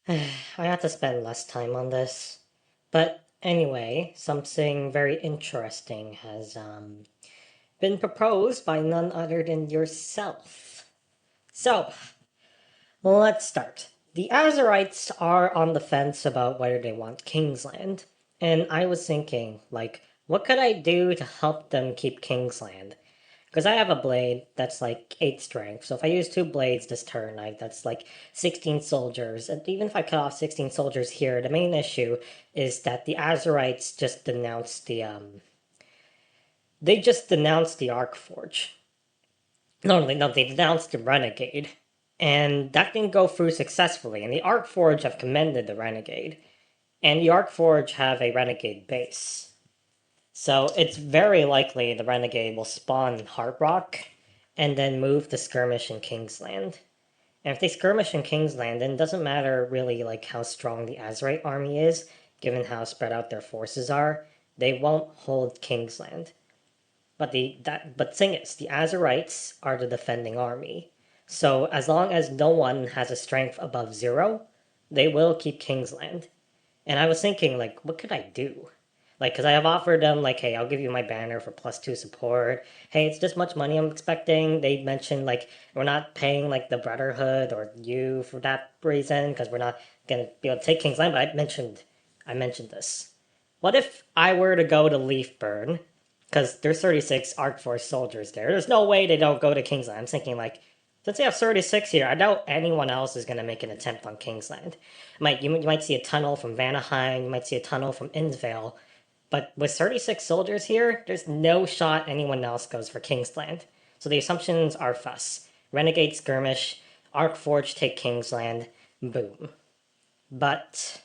I have to spend less time on this. But anyway, something very interesting has been proposed by none other than yourself. So, let's start. The Azerites are on the fence about whether they want Kingsland, and I was thinking, like, what could I do to help them keep Kingsland? Because I have a blade that's like 8 strength, so if I use 2 blades this turn, that's like 16 soldiers. And even if I cut off 16 soldiers here, the main issue is that the Azerites just denounced the Arcforge. No, they denounced the Renegade. And that didn't go through successfully, and the Arcforge have commended the Renegade. And the Arcforge have a Renegade base. So it's very likely the Renegade will spawn Heart Rock and then move to skirmish in Kingsland. And if they skirmish in Kingsland, then it doesn't matter really like how strong the Azerite army is, given how spread out their forces are. They won't hold Kingsland. But thing is, the Azerites are the defending army. So as long as no one has a strength above 0, they will keep Kingsland. And I was thinking, like, what could I do? Like, because I have offered them, like, hey, I'll give you my banner for +2 support. Hey, it's this much money I'm expecting. They mentioned, like, we're not paying, like, the Brotherhood or you for that reason, because we're not going to be able to take Kingsland. But I mentioned this. What if I were to go to Leafburn? Because there's 36 Arc Force soldiers there. There's no way they don't go to Kingsland. I'm thinking, like, since they have 36 here, I doubt anyone else is going to make an attempt on Kingsland. You might see a tunnel from Vanaheim, you might see a tunnel from Innsvale, but with 36 soldiers here, there's no shot anyone else goes for Kingsland. So the assumptions are thus. Renegade skirmish, Arcforge take Kingsland, boom. But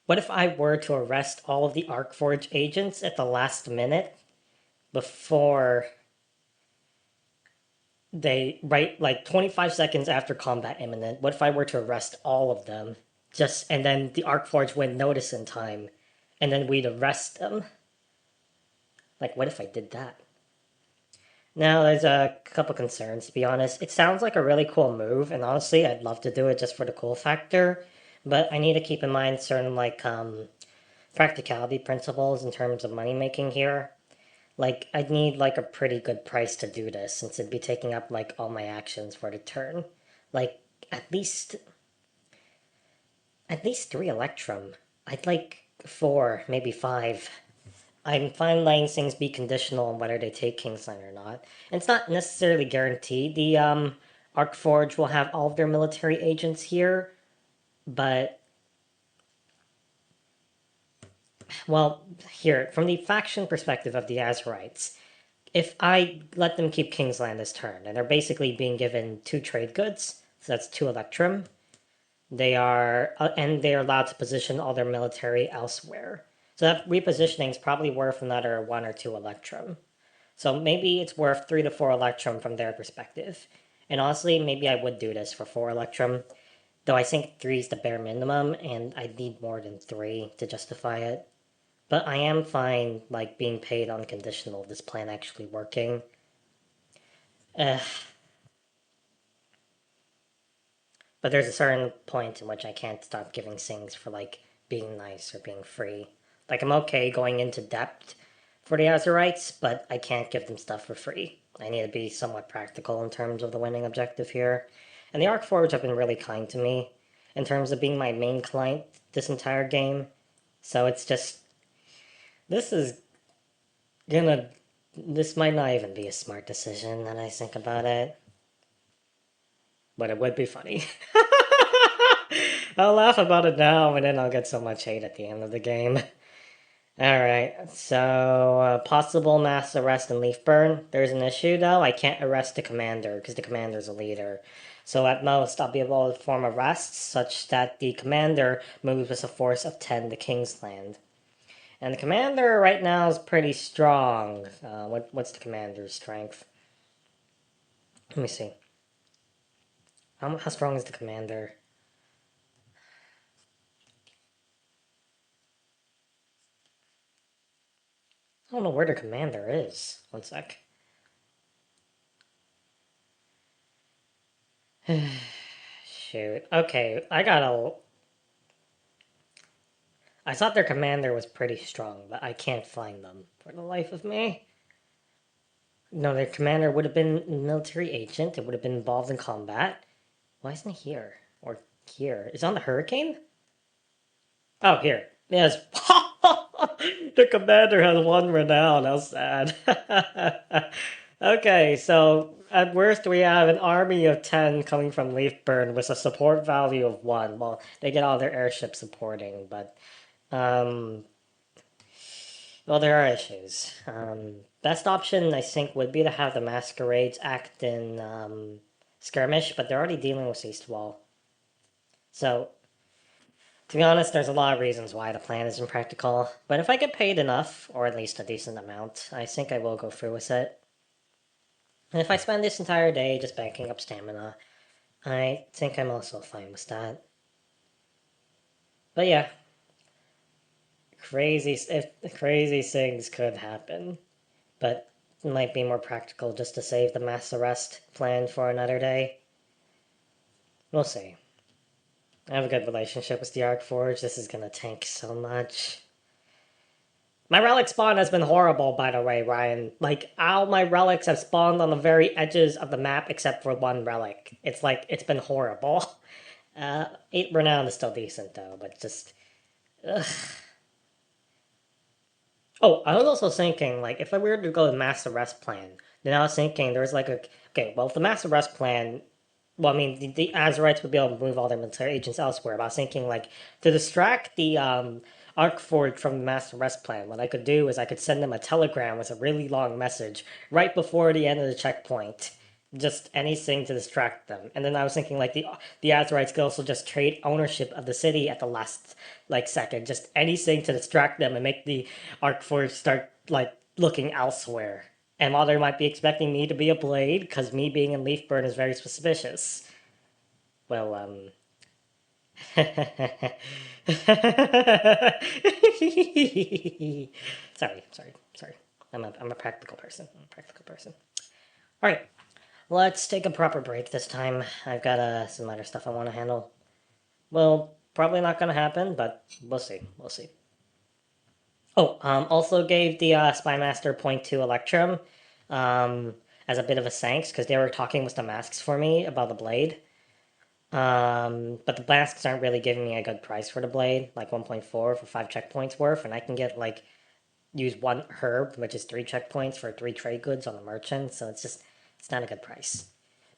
what if I were to arrest all of the Arcforge agents at the last minute before they right like 25 seconds after combat imminent? What if I were to arrest all of them, just and then the Arcforge wouldn't notice in time, and then we'd arrest them? Like, what if I did that? Now, there's a couple concerns, to be honest. It sounds like a really cool move, and honestly, I'd love to do it just for the cool factor, but I need to keep in mind certain, like, practicality principles in terms of money making here. Like, I'd need, like, a pretty good price to do this, since it'd be taking up, like, all my actions for the turn. Like, at least, at least 3 Electrum. I'd like 4, maybe 5. I'm fine letting things be conditional on whether they take Kingsland or not. And it's not necessarily guaranteed the Arcforge will have all of their military agents here, but well, here from the faction perspective of the Azerites, if I let them keep Kingsland this turn, and they're basically being given 2 trade goods, so that's 2 Electrum, and they are allowed to position all their military elsewhere. So that repositioning is probably worth another 1 or 2 Electrum. So maybe it's worth 3 to 4 Electrum from their perspective. And honestly, maybe I would do this for 4 Electrum, though I think 3 is the bare minimum, and I need more than 3 to justify it. But I am fine, like, being paid unconditional, this plan actually working. Uh, but there's a certain point in which I can't stop giving things for, like, being nice or being free. Like, I'm okay going into debt for the Azerites, but I can't give them stuff for free. I need to be somewhat practical in terms of the winning objective here. And the Arcforge have been really kind to me in terms of being my main client this entire game. So it's just. This is gonna. This might not even be a smart decision that I think about it. But it would be funny. I'll laugh about it now, and then I'll get so much hate at the end of the game. Alright, so possible mass arrest and leaf burn. There's an issue though. I can't arrest the commander because the commander's a leader. So at most, I'll be able to form arrests such that the commander moves with a force of 10 to Kingsland. And the commander right now is pretty strong. What's the commander's strength? Let me see. How strong is the commander? I don't know where the commander is. One sec. Shoot. Okay, I gotta. I thought their commander was pretty strong, but I can't find them for the life of me. No, their commander would have been a military agent. It would have been involved in combat. Why isn't he here? Or here? Is it on the hurricane? Oh, here. Yes. The commander has one renown. How sad. Okay, so at worst we have an army of 10 coming from Leafburn with a support value of 1. Well, they get all their airship supporting, but um, well, there are issues. Best option, I think, would be to have the Masquerades act in skirmish, but they're already dealing with Eastwall. So, to be honest, there's a lot of reasons why the plan isn't practical. But if I get paid enough, or at least a decent amount, I think I will go through with it. And if I spend this entire day just banking up stamina, I think I'm also fine with that. But yeah, crazy things could happen. But it might be more practical just to save the mass arrest plan for another day. We'll see. I have a good relationship with the Arcforge. This is gonna tank so much. My relic spawn has been horrible, by the way, Ryan. Like, all my relics have spawned on the very edges of the map except for one relic. It's like, it's been horrible. 8 renown is still decent, though, but just. Ugh. Oh, I was also thinking, like, if I were to go the mass arrest plan, then I was thinking there's like a. Okay, well, if the mass arrest plan. Well, I mean, the Azerites would be able to move all their military agents elsewhere, but I was thinking, like, to distract the Arcforge from the mass arrest plan, what I could do is I could send them a telegram with a really long message right before the end of the checkpoint. Just anything to distract them. And then I was thinking, like, the Azerites could also just trade ownership of the city at the last, like, second. Just anything to distract them and make the Arcforge start, like, looking elsewhere. And while they might be expecting me to be a blade, because me being in Leafburn is very suspicious, well, sorry. I'm a practical person. I'm a practical person. All right, let's take a proper break this time. I've got some other stuff I want to handle. Well, probably not going to happen, but we'll see. We'll see. Oh, also gave the Spymaster point 2 Electrum um, as a bit of a thanks because they were talking with the masks for me about the blade. But the masks aren't really giving me a good price for the blade, like 1.4 for 5 checkpoints worth, and I can get like use 1 herb, which is 3 checkpoints for 3 trade goods on the merchant, so it's not a good price.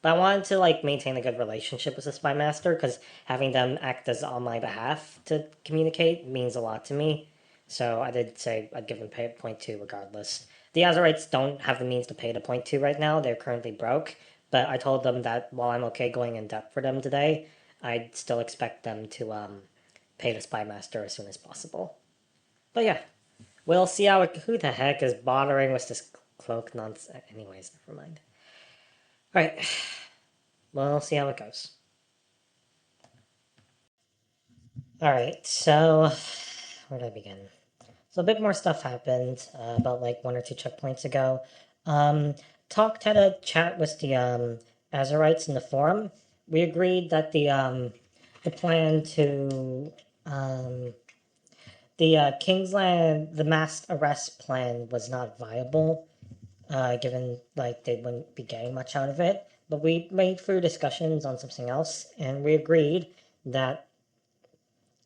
But I wanted to like maintain a good relationship with the spy master because having them act as on my behalf to communicate means a lot to me. So I did say I'd give them pay at point 2 regardless. The Azerites don't have the means to pay to point 2 right now. They're currently broke. But I told them that while I'm okay going in debt for them today, I'd still expect them to pay the spy master as soon as possible. But yeah, we'll see how it. Who the heck is bothering with this cloak nonsense? Anyways, never mind. All right. We'll see how it goes. All right, so where did I begin? So a bit more stuff happened about like 1 or 2 checkpoints ago. Um, Talked had a chat with the Azerites in the forum. We agreed that the plan to the Kingsland the mass arrest plan was not viable, given like they wouldn't be getting much out of it. But we made further discussions on something else, and we agreed that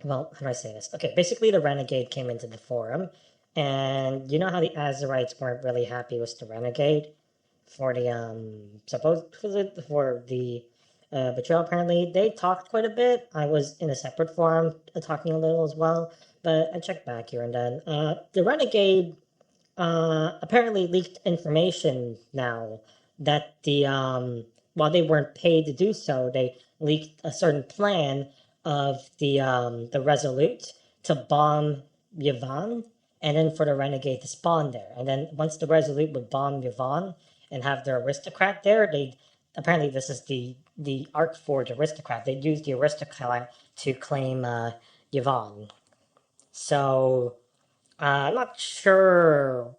well, how do I say this? Okay, basically the Renegade came into the forum, and you know how the Azerites weren't really happy with the Renegade for the for the betrayal. Apparently, they talked quite a bit. I was in a separate forum talking a little as well, but I checked back here and then. The Renegade apparently leaked information now that while they weren't paid to do so, they leaked a certain plan of the Resolute to bomb Yvonne, and then for the Renegade to spawn there. And then once the Resolute would bomb Yvonne and have their aristocrat there, they apparently this is the Arcforge aristocrat. They'd use the aristocrat to claim Yvonne. So I'm not sure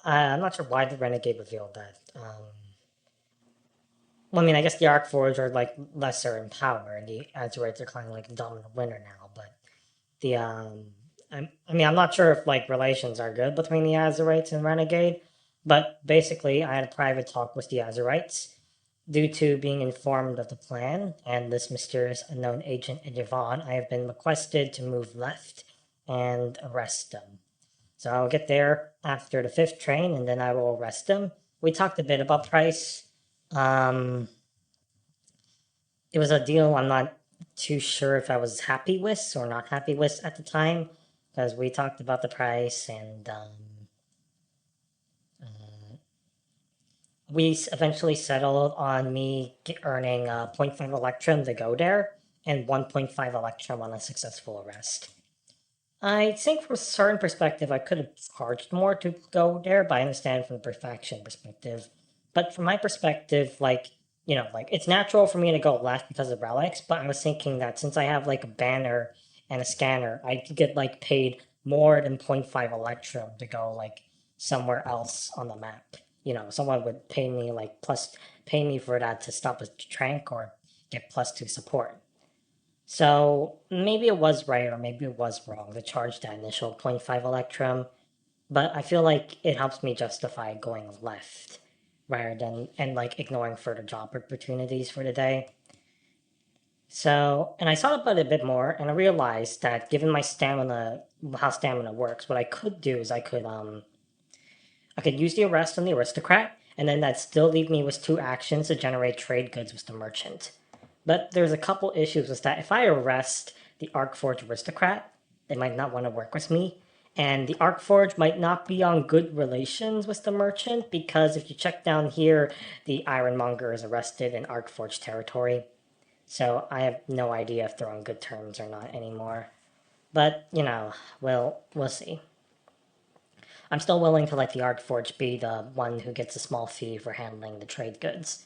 I'm not sure why the Renegade revealed that. Well, I mean, I guess the Arcforged are like lesser in power, and the Azurites are kind of like the dominant winner now. But the I mean, I'm not sure if like relations are good between the Azurites and Renegade, but basically, I had a private talk with the Azurites. Due to being informed of the plan and this mysterious unknown agent in Yvonne, I have been requested to move left and arrest them. So I'll get there after the fifth train, and then I will arrest them. We talked a bit about price. Um, it was a deal I'm not too sure if I was happy with or not happy with at the time, because we talked about the price, and we eventually settled on me earning zero point 0.5 Electrum to go there, and 1.5 Electrum on a successful arrest. I think from a certain perspective, I could have charged more to go there, but I understand from the perfection perspective. But from my perspective, like, like it's natural for me to go left because of relics, but I was thinking that since I have like a banner and a scanner, I could get like paid more than zero point 0.5 Electrum to go like somewhere else on the map. Someone would pay me for that to stop a trank or get +2 support. So maybe it was right or maybe it was wrong to charge that initial zero point 0.5 Electrum, but I feel like it helps me justify going left rather than and like ignoring further job opportunities for the day. So, and I thought about it a bit more and I realized that given my stamina, how stamina works, what I could do is I could use the arrest on the aristocrat, and then that'd still leave me with two actions to generate trade goods with the merchant. But there's a couple issues with that. If I arrest the Arcforge aristocrat, they might not want to work with me. And the Arcforge might not be on good relations with the merchant because if you check down here, the Ironmonger is arrested in Arcforge territory. So I have no idea if they're on good terms or not anymore. But, we'll see. I'm still willing to let the Arcforge be the one who gets a small fee for handling the trade goods.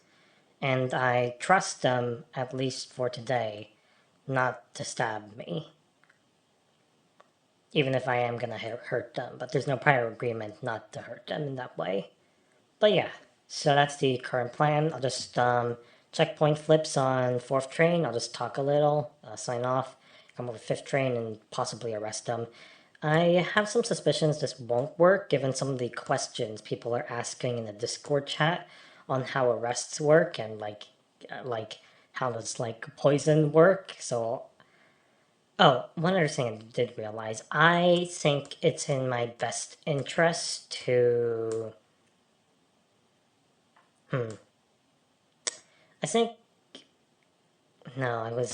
And I trust them, at least for today, not to stab me. Even if I am gonna hurt them, but there's no prior agreement not to hurt them in that way. But yeah, so that's the current plan. I'll just checkpoint flips on fourth train. I'll just talk a little, sign off, come over fifth train, and possibly arrest them. I have some suspicions this won't work given some of the questions people are asking in the Discord chat on how arrests work and like how does like poison work. So, oh, one other thing I did realize, I think it's in my best interest to I think no,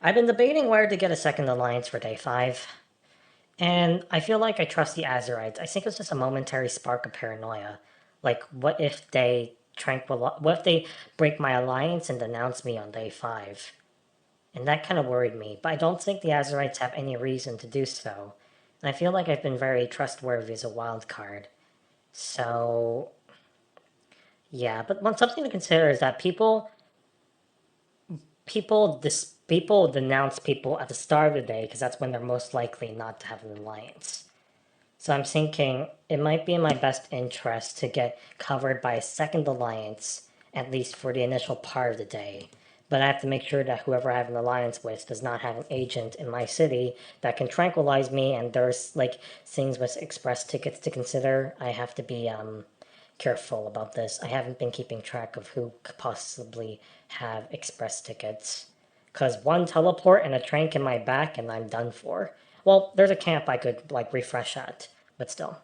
I've been debating where to get a second alliance for day 5. And I feel like I trust the Azurites. I think it's just a momentary spark of paranoia. Like, what if they break my alliance and denounce me on day 5? And that kind of worried me, but I don't think the Azurites have any reason to do so. And I feel like I've been very trustworthy as a wild card. So, yeah, but one something to consider is that people denounce people at the start of the day because that's when they're most likely not to have an alliance. So I'm thinking it might be in my best interest to get covered by a second alliance, at least for the initial part of the day. But I have to make sure that whoever I have an alliance with does not have an agent in my city that can tranquilize me, and there's like things with express tickets to consider. I have to be careful about this. I haven't been keeping track of who could possibly have express tickets. Because one teleport and a trank in my back, and I'm done for. Well, there's a camp I could like refresh at, but still.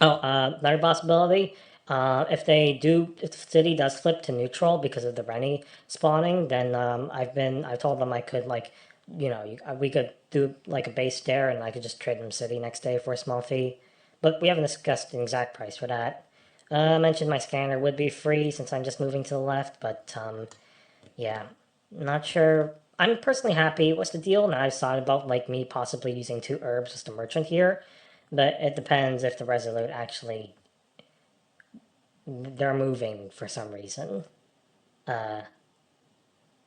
Oh, another possibility. If the city does flip to neutral because of the Rennie spawning, then I told them I could like, we could do like a base there, and I could just trade them city next day for a small fee. But we haven't discussed the exact price for that. I mentioned my scanner would be free since I'm just moving to the left, but yeah, not sure. I'm personally happy. What's the deal? Now I've thought about like me possibly using 2 herbs as the merchant here, but it depends if the Resolute actually they're moving for some reason. We'll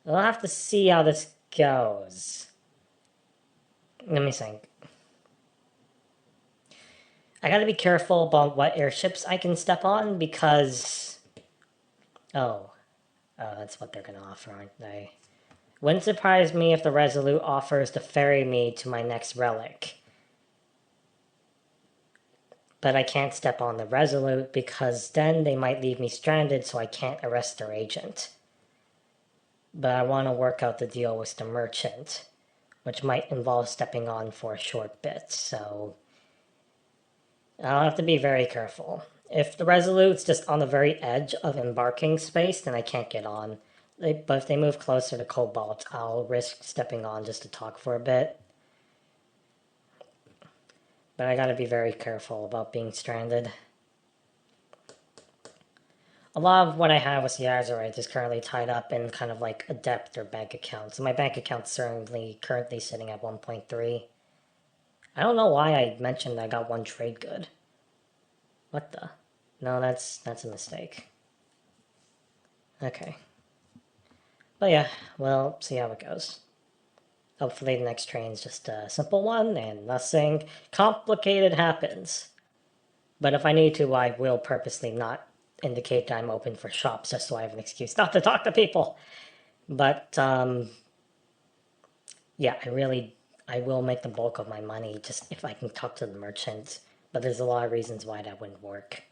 have to see how this goes. Let me think. I gotta be careful about what airships I can step on because Oh, that's what they're gonna offer, aren't they? Wouldn't surprise me if the Resolute offers to ferry me to my next relic. But I can't step on the Resolute because then they might leave me stranded so I can't arrest their agent. But I want to work out the deal with the merchant, which might involve stepping on for a short bit, so I'll have to be very careful. If the Resolute's just on the very edge of embarking space, then I can't get on. But if they move closer to Cobalt, I'll risk stepping on just to talk for a bit. But I gotta be very careful about being stranded. A lot of what I have with the Azurite is currently tied up in kind of like Adept or bank accounts. So my bank account's certainly currently sitting at 1.3. I don't know why I mentioned I got one trade good. What the? No, that's a mistake. Okay. But yeah, we'll see how it goes. Hopefully the next train's just a simple one and nothing complicated happens. But if I need to, I will purposely not indicate that I'm open for shops just so I have an excuse not to talk to people. But yeah, I will make the bulk of my money just if I can talk to the merchant. But there's a lot of reasons why that wouldn't work.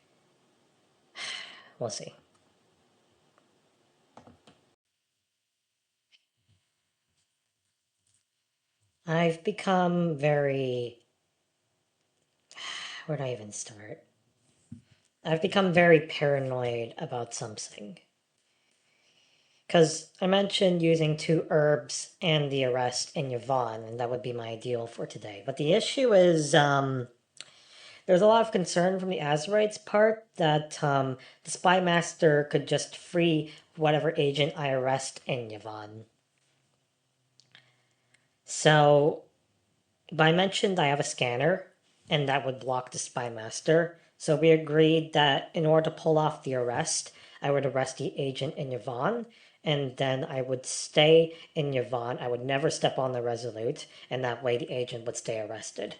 We'll see. I've become very. Where do I even start? I've become very paranoid about something. Because I mentioned using two herbs and the arrest in Yvonne, and that would be my ideal for today. But the issue is, there's a lot of concern from the Azurites part that the Spy Master could just free whatever agent I arrest in Yvonne. So, but I mentioned I have a scanner, and that would block the Spy Master. So we agreed that in order to pull off the arrest, I would arrest the agent in Yvonne, and then I would stay in Yvonne. I would never step on the Resolute, and that way the agent would stay arrested.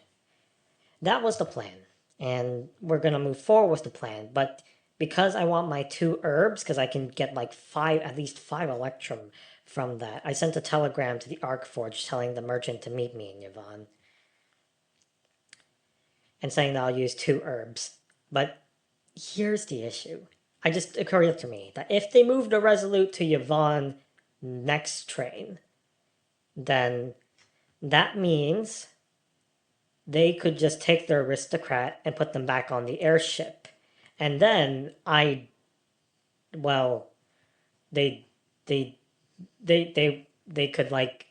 That was the plan, and we're gonna move forward with the plan. But because I want my two herbs, because I can get like at least five Electrum from that, I sent a telegram to the Arcforge telling the merchant to meet me in Yvonne and saying that I'll use two herbs. But here's the issue. I just occurred to me that if they move the Resolute to Yvonne next train, then that means they could just take their aristocrat and put them back on the airship. And then well, they, they, they could like,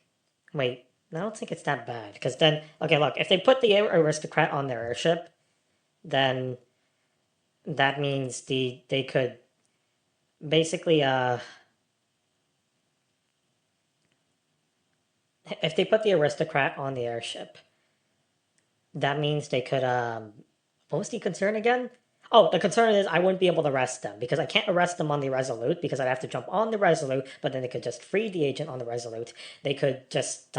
wait, I don't think it's that bad. Because then, okay, look, if they put the aristocrat on their airship, then that means they could basically if they put the aristocrat on the airship, that means they could what was the concern again? Oh, the concern is I wouldn't be able to arrest them because I can't arrest them on the Resolute because I'd have to jump on the Resolute, but then they could just free the agent on the Resolute. They could just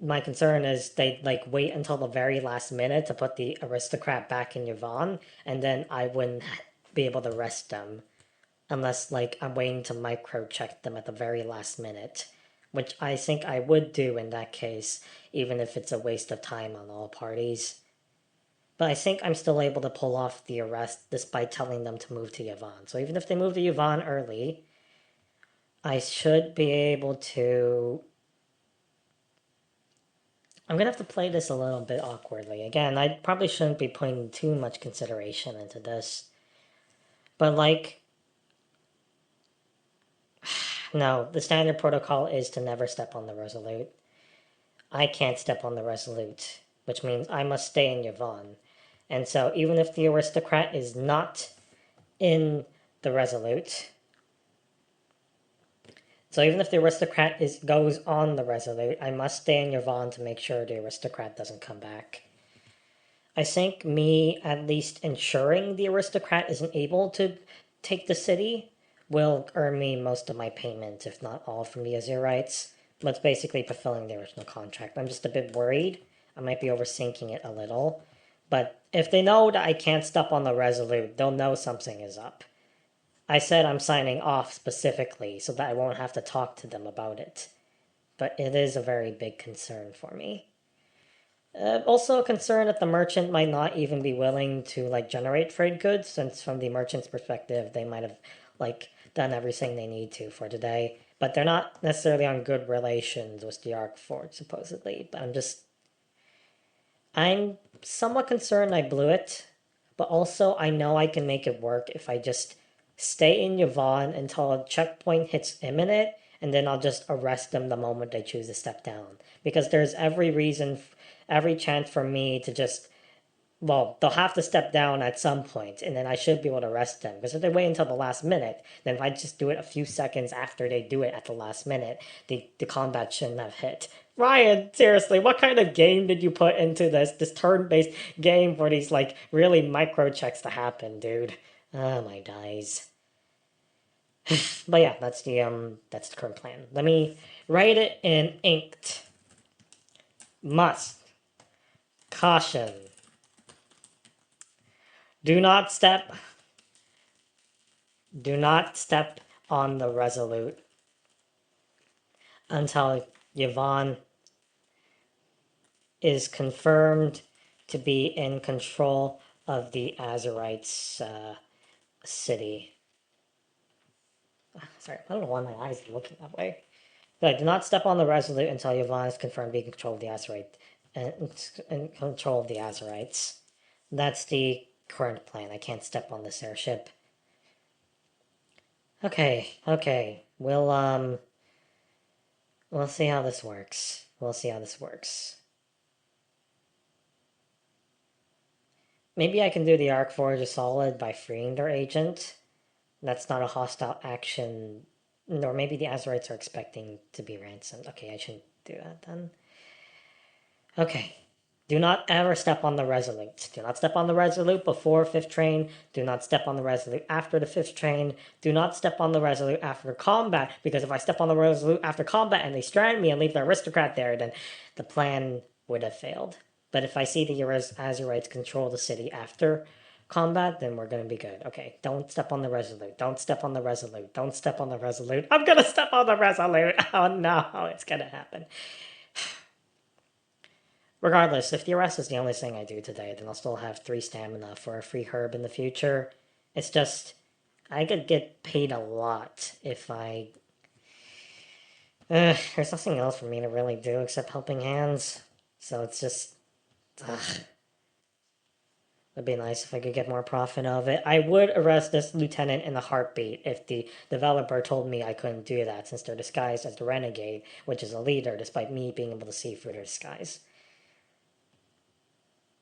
my concern is they'd like wait until the very last minute to put the aristocrat back in Yvonne, and then I wouldn't be able to arrest them unless like I'm waiting to micro check them at the very last minute, which I think I would do in that case, even if it's a waste of time on all parties. But I think I'm still able to pull off the arrest despite telling them to move to Yvonne. So even if they move to Yvonne early, I should be able to. I'm gonna have to play this a little bit awkwardly. Again, I probably shouldn't be putting too much consideration into this. But like, no, the standard protocol is to never step on the Resolute. I can't step on the Resolute, which means I must stay in Yvonne. And so even if the aristocrat is not in the Resolute, so even if the aristocrat goes on the Resolute, I must stay in Yvonne to make sure the aristocrat doesn't come back. I think me at least ensuring the aristocrat isn't able to take the city will earn me most of my payment, if not all, from the Azurites. But it's basically fulfilling the original contract. I'm just a bit worried. I might be overthinking it a little. But if they know that I can't step on the Resolute, they'll know something is up. I said I'm signing off specifically so that I won't have to talk to them about it. But it is a very big concern for me. Also a concern that the merchant might not even be willing to like generate trade goods, since from the merchant's perspective they might have like done everything they need to for today, but they're not necessarily on good relations with the Arc Forge supposedly. But I'm somewhat concerned I blew it, but also I know I can make it work if I just stay in Yvonne until a checkpoint hits imminent, and then I'll just arrest them the moment they choose to step down. Because there's every reason, every chance for me to just, well, they'll have to step down at some point, and then I should be able to arrest them. Because if they wait until the last minute, then if I just do it a few seconds after they do it at the last minute, the combat shouldn't have hit. Ryan, seriously, what kind of game did you put into this turn-based game for these like really micro checks to happen, dude? Oh my dies. But yeah, that's the current plan. Let me write it in inked. Must. Caution. Do not step Do not step on the Resolute until Yvonne is confirmed to be in control of the Azurites' city. Sorry, I don't know why my eyes are looking that way. But do not step on the Resolute until Yvonne is confirmed to be in control of the Azurite, in control of the Azurites. That's the current plan. I can't step on this airship. Okay. We'll see how this works. Maybe I can do the Arc Forge a solid by freeing their agent. That's not a hostile action. Or maybe the Azurites are expecting to be ransomed. Okay, I shouldn't do that then. Okay. Do not ever step on the Resolute. Do not step on the Resolute before 5th train. Do not step on the Resolute after the 5th train. Do not step on the Resolute after combat, because if I step on the Resolute after combat and they strand me and leave the aristocrat there, then the plan would have failed. But if I see the Azurites control the city after combat, then we're going to be good. Okay, don't step on the Resolute. Don't step on the Resolute. Don't step on the Resolute. I'm going to step on the Resolute. Oh no, it's going to happen. Regardless, if the arrest is the only thing I do today, then I'll still have 3 stamina for a free herb in the future. It's just, I could get paid a lot if I... there's nothing else for me to really do except helping hands. So it's just... It'd be nice if I could get more profit of it. I would arrest this lieutenant in a heartbeat if the developer told me I couldn't do that, since they're disguised as the renegade, which is a leader, despite me being able to see through their disguise.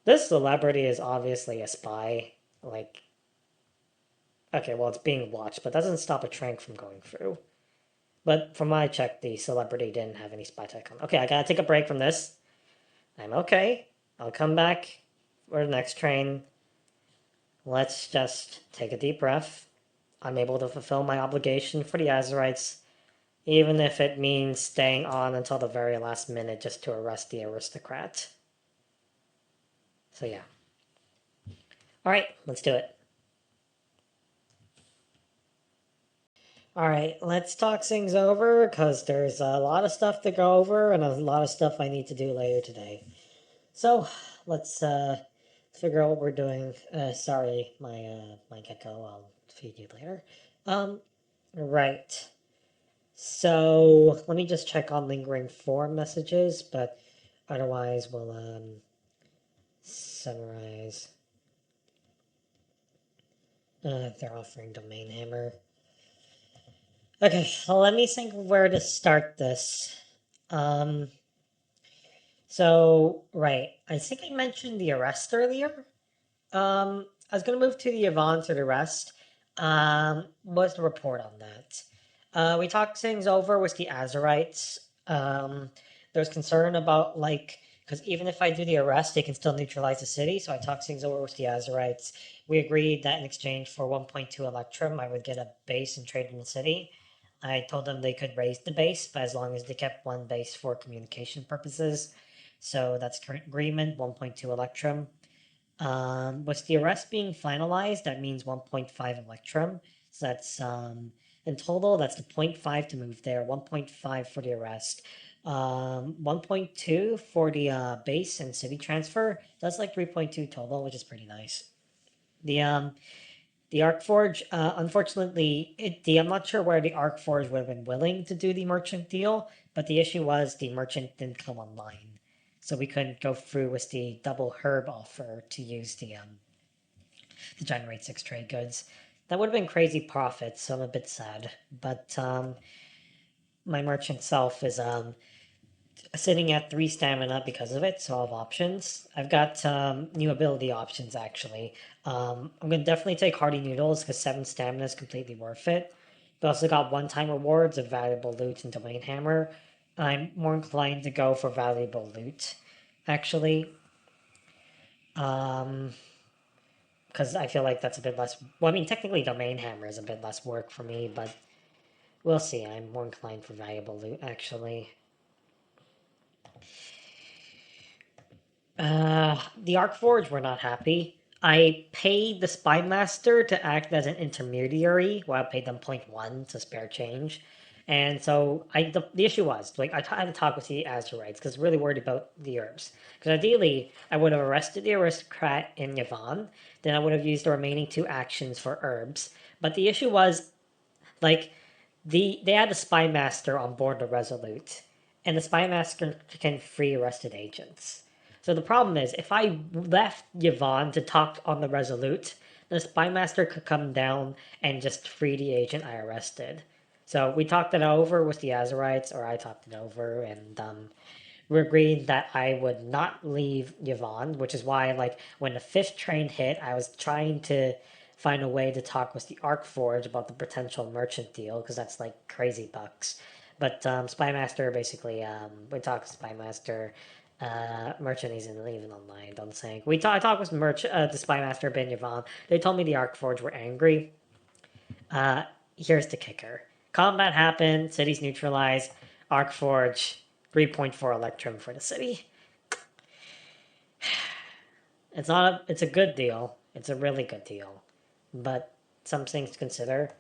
This celebrity is obviously a spy. Like, okay, well, it's being watched, but that doesn't stop a trank from going through. But from my check, the celebrity didn't have any spy tech on. Okay, I gotta take a break from this. I'm okay. I'll come back for the next train. Let's just take a deep breath. I'm able to fulfill my obligation for the Azurites, even if it means staying on until the very last minute just to arrest the aristocrat. So yeah. Alright, let's do it. Alright, let's talk things over, because there's a lot of stuff to go over and a lot of stuff I need to do later today. So, let's figure out what we're doing. Sorry, my gecko, I'll feed you later. Right. So, let me just check on lingering form messages, but otherwise we'll, summarize. They're offering domain hammer. Okay, well, let me think where to start this. So, right, I think I mentioned the arrest earlier. I was going to move to the Yvonne to the rest. What's the report on that? We talked things over with the Azurites. There's concern about, like, because even if I do the arrest, they can still neutralize the city. So I talked things over with the Azurites. We agreed that in exchange for 1.2 Electrum, I would get a base and trade in the city. I told them they could raise the base, but as long as they kept one base for communication purposes. So that's current agreement, 1.2 Electrum. With the arrest being finalized, that means 1.5 Electrum. So that's in total, that's the point 0.5 to move there, 1.5 for the arrest, 1.2 for the base and city transfer. That's like 3.2 total, which is pretty nice. The the Arc Forge, unfortunately, I'm not sure where the Arc Forge would have been willing to do the merchant deal, but the issue was the merchant didn't come online, so we couldn't go through with the double herb offer to use the to generate 6 trade goods. That would have been crazy profits, so I'm a bit sad. But my merchant self is sitting at 3 stamina because of it, so I have options. I've got new ability options actually. I'm gonna definitely take Hearty Noodles because 7 stamina is completely worth it. But also got one-time rewards of valuable loot and Domain Hammer. I'm more inclined to go for valuable loot, actually, because I feel like that's a bit less. Well, I mean, technically, Domain Hammer is a bit less work for me, but we'll see. I'm more inclined for valuable loot, actually. The Arcforge were not happy. I paid the Spy Master to act as an intermediary, while I paid them point 0.1 to spare change. And so the issue was like I had to talk with the Azurites because I was really worried about the herbs. Because ideally, I would have arrested the aristocrat in Yvonne, then I would have used the remaining 2 actions for herbs. But the issue was like they had a spy master on board the Resolute, and the spy master can free arrested agents. So the problem is, if I left Yvonne to talk on the Resolute, the spy master could come down and just free the agent I arrested. So we talked it over with the Azurites, or I talked it over, and we agreed that I would not leave Yvonne, which is why, like, when the 5th train hit, I was trying to find a way to talk with the Arcforge about the potential merchant deal, because that's like crazy bucks. But Spymaster basically, we talked to Spymaster. Merchant isn't even online. Don't think I talked with the Spymaster Ben Yvonne. They told me the Arcforge were angry. Uh, Here's the kicker: combat happened, cities neutralized, Arcforge 3.4 Electrum for the city. It's not it's a good deal. It's a really good deal. But some things to consider.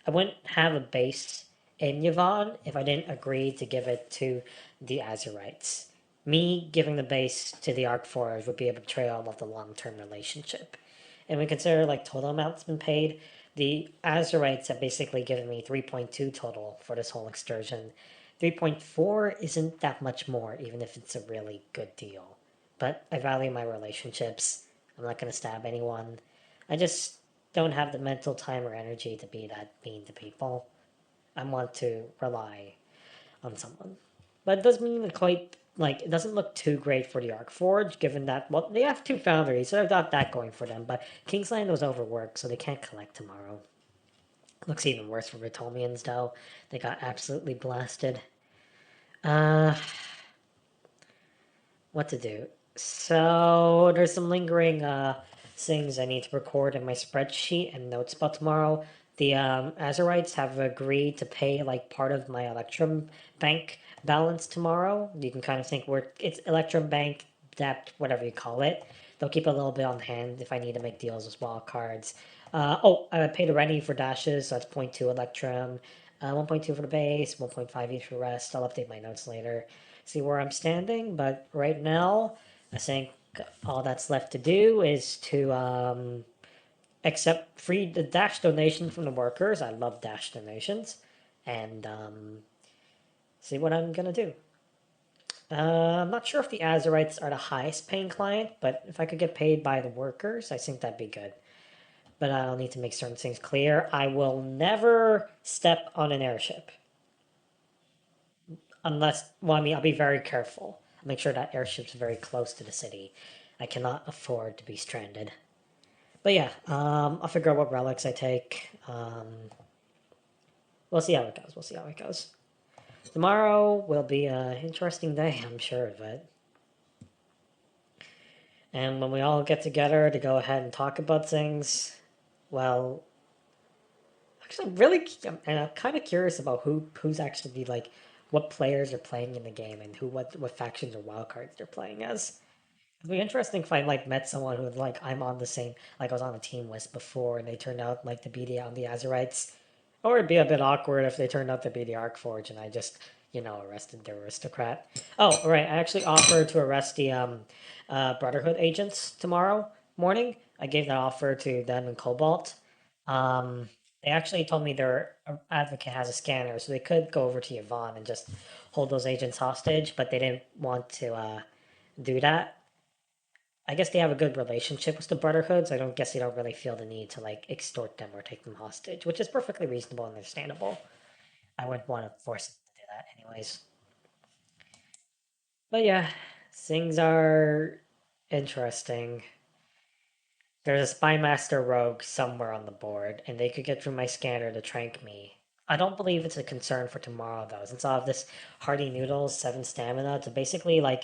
I wouldn't have a base in Yvonne if I didn't agree to give it to the Azurites. Me giving the base to the Arcforge would be a betrayal of the long term relationship. And we consider like total amounts been paid. The Azurites have basically given me 3.2 total for this whole excursion. 3.4 isn't that much more, even if it's a really good deal. But I value my relationships. I'm not going to stab anyone. I just don't have the mental time or energy to be that mean to people. I want to rely on someone. But it does mean quite like it doesn't look too great for the Arc Forge, given that well they have 2 foundries, so they've got that going for them. But Kingsland was overworked, so they can't collect tomorrow. Looks even worse for Ritomians though. They got absolutely blasted. Uh, what to do? So there's some lingering things I need to record in my spreadsheet and notes about tomorrow. The Azurites have agreed to pay like part of my Electrum Bank balance tomorrow. You can kind of think it's Electrum Bank debt, whatever you call it. They'll keep a little bit on hand if I need to make deals with wild cards. I paid already for dashes, so that's point 0.2 Electrum, 1.2 for the base, 1.5 each for the rest. I'll update my notes later, see where I'm standing. But right now, I think all that's left to do is to accept free the dash donation from the workers. I love dash donations, and see what I'm gonna do. I'm not sure if the Azurites are the highest paying client, but if I could get paid by the workers, I think that'd be good. But I'll need to make certain things clear. I will never step on an airship. Unless, well, I mean, I'll be very careful. I'll make sure that airship's very close to the city. I cannot afford to be stranded. But yeah, I'll figure out what relics I take. We'll see how it goes. We'll see how it goes. Tomorrow will be an interesting day, I'm sure of it. And when we all get together to go ahead and talk about things, well, actually, I'm kind of curious about who's actually like what players are playing in the game and what factions or wildcards they're playing as. It'd be interesting if I like met someone who like I'm on the same like I was on a team with before and they turned out like to be the Azerites. Or it'd be a bit awkward if they turned out to be the Arcforge and I just, arrested the aristocrat. Oh, right, I actually offered to arrest the Brotherhood agents tomorrow morning. I gave that offer to them and Cobalt. Um, they actually told me their advocate has a scanner, so they could go over to Yvonne and just hold those agents hostage, but they didn't want to do that. I guess they have a good relationship with the Brotherhood, so I don't guess they don't really feel the need to like extort them or take them hostage, which is perfectly reasonable and understandable. I wouldn't want to force them to do that anyways. But yeah, things are interesting. There's a Spymaster rogue somewhere on the board, and they could get through my scanner to trank me. I don't believe it's a concern for tomorrow though, since I have this hearty noodles, 7 stamina to basically like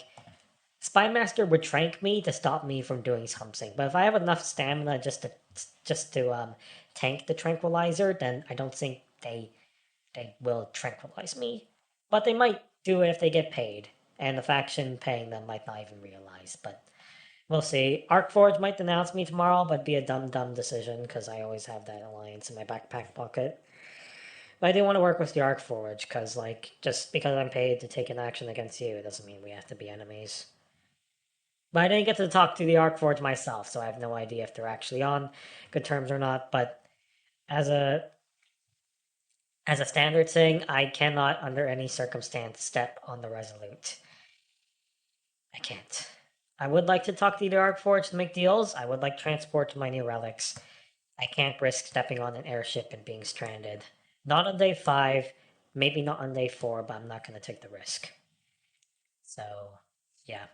Spymaster would trank me to stop me from doing something, but if I have enough stamina just to tank the tranquilizer, then I don't think they will tranquilize me. But they might do it if they get paid, and the faction paying them might not even realize. But we'll see. Arcforge might denounce me tomorrow, but be a dumb decision because I always have that alliance in my backpack pocket. But I do want to work with the Arcforge because, like, just because I'm paid to take an action against you doesn't mean we have to be enemies. But I didn't get to talk to the Arcforge myself, so I have no idea if they're actually on good terms or not. But as a as a standard thing, I cannot, under any circumstance, step on the Resolute. I can't. I would like to talk to the Arcforge to make deals. I would like transport to my new relics. I can't risk stepping on an airship and being stranded. Not on day 5, maybe not on day 4, but I'm not going to take the risk. So, yeah.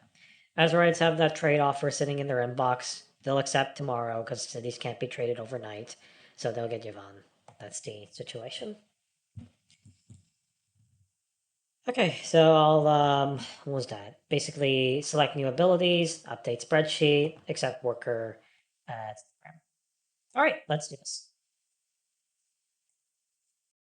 Azerites have that trade offer sitting in their inbox. They'll accept tomorrow because cities can't be traded overnight. So they'll get Yvonne. That's the situation. Okay, so I'll what was that? Basically select new abilities, update spreadsheet, accept worker. Uh, all right, let's do this.